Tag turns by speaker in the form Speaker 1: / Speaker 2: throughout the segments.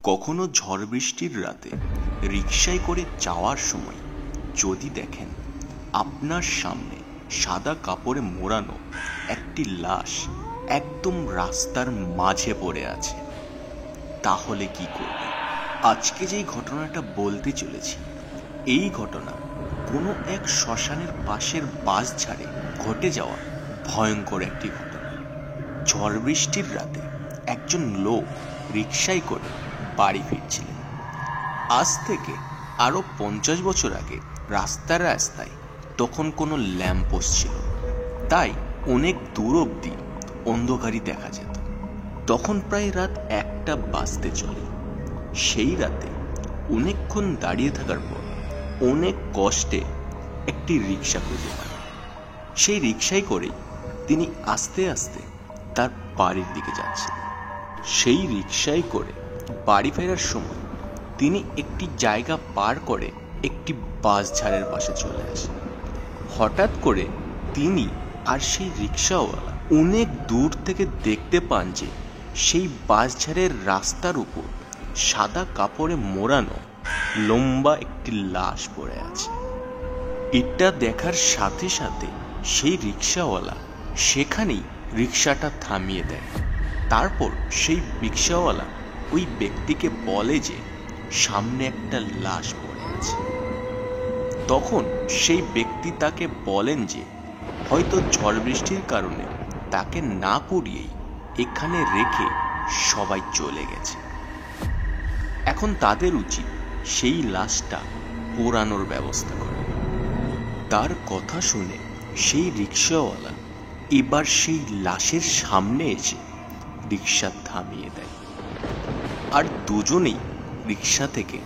Speaker 1: কখনো ঝড় বৃষ্টির রাতে রিকশায় করে যাওয়ার সময় যদি দেখেন আপনার সামনে সাদা কাপড়ে মোড়ানো একটি লাশ একদম রাস্তার মাঝে পড়ে আছে, তাহলে কি করবেন? আজকে যেই ঘটনাটা বলতে চলেছি, এই ঘটনা কোনো এক শ্মশানের পাশের বাঁশঝাড়ে ঘটে যাওয়া ভয়ঙ্কর একটি ঘটনা। ঝড় বৃষ্টির রাতে একজন লোক রিকশায় করে বাড়ি ফিরছিলেন। আজ থেকে আরো 50 বছর আগে রাস্তায় তখন কোনো ল্যাম্পপোস্ট ছিল, তাই অনেক দূর অবধি অন্ধকারই দেখা যেত। তখন প্রায় রাত 1টা বাজতে চলে। সেই রাতে অনেকক্ষণ দাঁড়িয়ে থাকার পর অনেক কষ্টে একটি রিকশা খুঁজে পান। সেই রিকশায় করেই তিনি আস্তে আস্তে তার বাড়ির দিকে যাচ্ছেন। সেই রিকশায় করে বাড়ি ফেরার সময় তিনি একটি জায়গা পার করে একটি বাঁশঝাড়ের পাশে চলে আসেন। হঠাৎ করে তিনি আর সেই রিকশাওয়ালা অনেক দূর থেকে দেখতে পান যে সেই বাঁশঝাড়ের রাস্তার উপর সাদা কাপড়ে মোড়ানো লম্বা একটি লাশ পড়ে আছে। এটা দেখার সাথে সাথে সেই রিকশাওয়ালা সেখানেই রিকশাটা থামিয়ে দেয়। তারপর সেই রিকশাওয়ালা ওই ব্যক্তিকে বলে যে সামনে একটা লাশ পড়ে আছে। তখন সেই ব্যক্তি তাকে বলেন যে হয়তো ঝড় বৃষ্টির কারণে তাকে না পুড়িয়েই এখানে রেখে সবাই চলে গেছে। এখন তাদের উচিত সেই লাশটা পোড়ানোর ব্যবস্থা করা। তার কথা শুনে সেই রিকশাওয়ালা এবার সেই লাশের সামনে এসে রিকশা থামিয়ে দেয়, আর দুজনেই রিকশা থেকে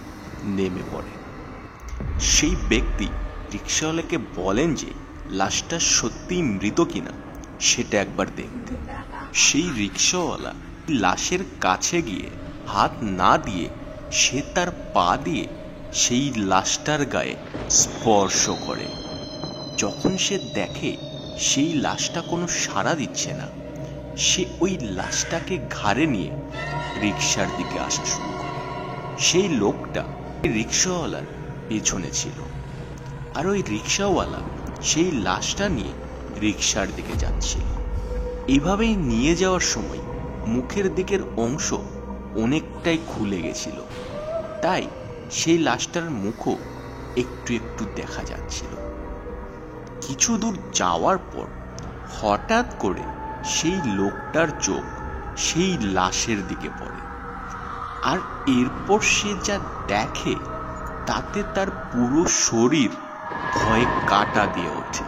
Speaker 1: নেমে পড়ে। সেই ব্যক্তি রিকশাওয়ালাকে বলেন যে লাশটা সত্যিই মৃত কিনা সেটা একবার দেখতে। সেই রিকশাওয়ালা লাশের কাছে গিয়ে হাত না দিয়ে সে তার পা দিয়ে সেই লাশটার গায়ে স্পর্শ করে। যখন সে দেখে সেই লাশটা কোনো সাড়া দিচ্ছে না, সে ওই লাশটাকে ঘাড়ে নিয়ে রিকশার দিকে আসা শুরু করে। সেই লোকটা রিকশাওয়ালার পেছনে ছিল, আর ওই রিকশাওয়ালা সেই লাশটা নিয়ে রিকশার দিকে যাচ্ছিল। এভাবেই নিয়ে যাওয়ার সময় মুখের দিকের অংশ অনেকটাই খুলে গেছিল, তাই সেই লাশটার মুখও একটু একটু দেখা যাচ্ছিল। কিছু দূর যাওয়ার পর হঠাৎ করে সেই লোকটার চোখ সেই লাশের দিকে পড়ে, আর এরপর সে যা দেখে তাতে তার পুরো শরীর ভয়ে কাঁটা দিয়ে ওঠে।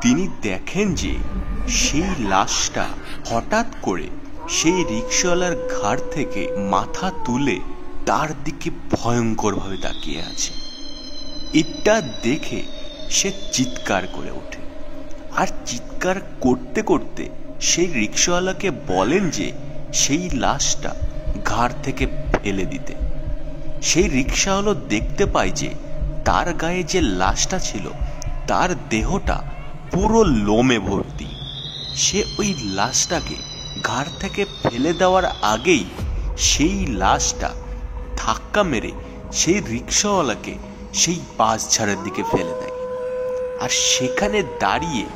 Speaker 1: তিনি দেখেন যে সেই লাশটা হঠাৎ করে সেই রিকশাওয়ালার ঘাড় থেকে মাথা তুলে তার দিকে ভয়ঙ্করভাবে তাকিয়ে আছে। এটা দেখে সে চিৎকার করে ওঠে, আর চিৎকার করতে করতে সেই রিকশাওয়ালাকে বলেন যে সেই লাশটা ঘাড় থেকে ফেলে দিতে। সেই রিকশাওয়ালা দেখতে পায় যে তার গায়ে যে লাশটা ছিল তার দেহটা পুরো লোমে ভর্তি। সে ওই লাশটাকে ঘাড় থেকে ফেলে দেওয়ার আগেই সেই লাশটা ধাক্কা মেরে সেই রিকশাওয়ালাকে সেই বাঁশঝাড়ের দিকে ফেলে দেয়। আর সেখানে দাঁড়িয়ে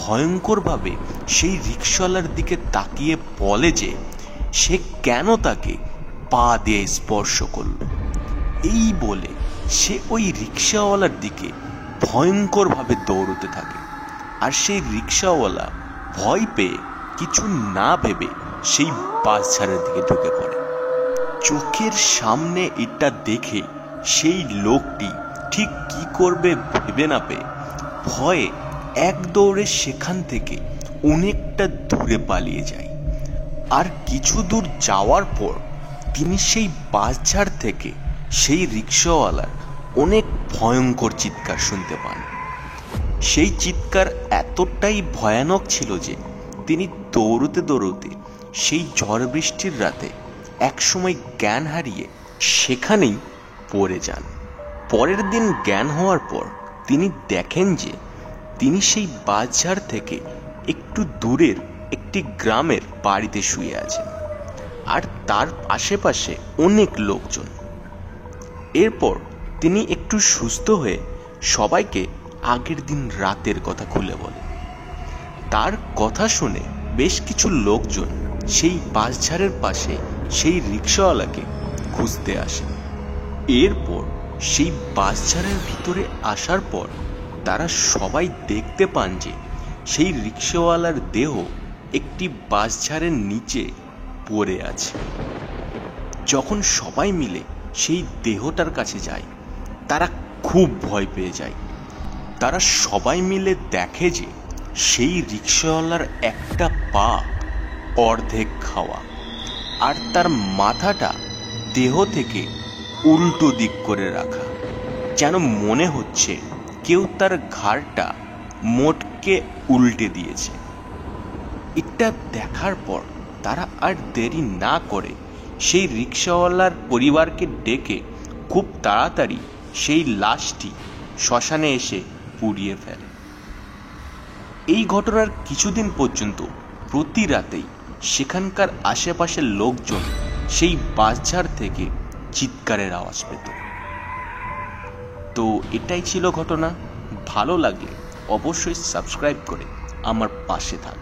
Speaker 1: ভয়ঙ্করভাবে সেই রিকশাওয়ালার দিকে তাকিয়ে বলে যে সে কেন তাকে পা দিয়ে স্পর্শ করলো। এই বলে সে ওই রিকশাওয়ালার দিকে ভয়ঙ্করভাবে দৌড়তে থাকে, আর সেই রিকশাওয়ালা ভয় পেয়ে কিছু না ভেবে সেই বাঁশঝাড়ের দিকে ঢুকে পড়ে। চোখের সামনে এটা দেখে সেই লোকটি ঠিক কি করবে ভেবে না পেয়ে ভয়ে এক দৌড়ে সেখান থেকে অনেকটা দূরে পালিয়ে যায়। আর কিছু দূর যাওয়ার পর তিনি সেই বাঁশঝাড় থেকে সেই রিকশাওয়ালার অনেক ভয়ঙ্কর চিৎকার শুনতে পান। সেই চিৎকার এতটাই ভয়ানক ছিল যে তিনি দৌড়তে দৌড়তে সেই ঝড় বৃষ্টির রাতে একসময় জ্ঞান হারিয়ে সেখানেই পড়ে যান। পরের দিন জ্ঞান হওয়ার পর তিনি দেখেন যে তিনি সেই বাঁশঝাড় থেকে একটু দূরের একটি গ্রামের বাড়িতে শুয়ে আছেন, আর তার আশেপাশে অনেক লোকজন। এরপর তিনি একটু সুস্থ হয়ে সবাইকে আগের দিন রাতের কথা খুলে বলে। তার কথা শুনে বেশ কিছু লোকজন সেই বাঁশঝাড়ের পাশে সেই রিক্সাওয়ালাকে খুঁজতে আসে। এরপর সেই বাঁশঝাড়ের ভিতরে আসার পর তারা সবাই দেখতে পান যে সেই রিক্সাওয়ালার দেহ একটি বাঁশঝাড়ের নিচে পড়ে আছে। যখন সবাই মিলে সেই দেহটার কাছে যায় তারা খুব ভয় পেয়ে যায়। তারা সবাই মিলে দেখে যে সেই রিক্সাওয়ালার একটা পা অর্ধেক খাওয়া, আর তার মাথাটা দেহ থেকে উল্টো দিক করে রাখা, যেন মনে হচ্ছে কেউ তার ঘাড়টা মোটকে উল্টে দিয়েছে। এটা দেখার পর তারা আর দেরি না করে সেই রিক্সাওয়ালার পরিবারকে ডেকে খুব তাড়াতাড়ি সেই লাশটি শ্মশানে এসে পুড়িয়ে ফেলে। এই ঘটনার কিছুদিন পর্যন্ত প্রতি রাতেই সেখানকার আশেপাশের লোকজন সেই বাঁশঝাড় থেকে চিৎকারের আওয়াজ পেত। তো এটাই ছিল ঘটনা। ভালো লাগলে অবশ্যই সাবস্ক্রাইব করে আমার পাশে থাক।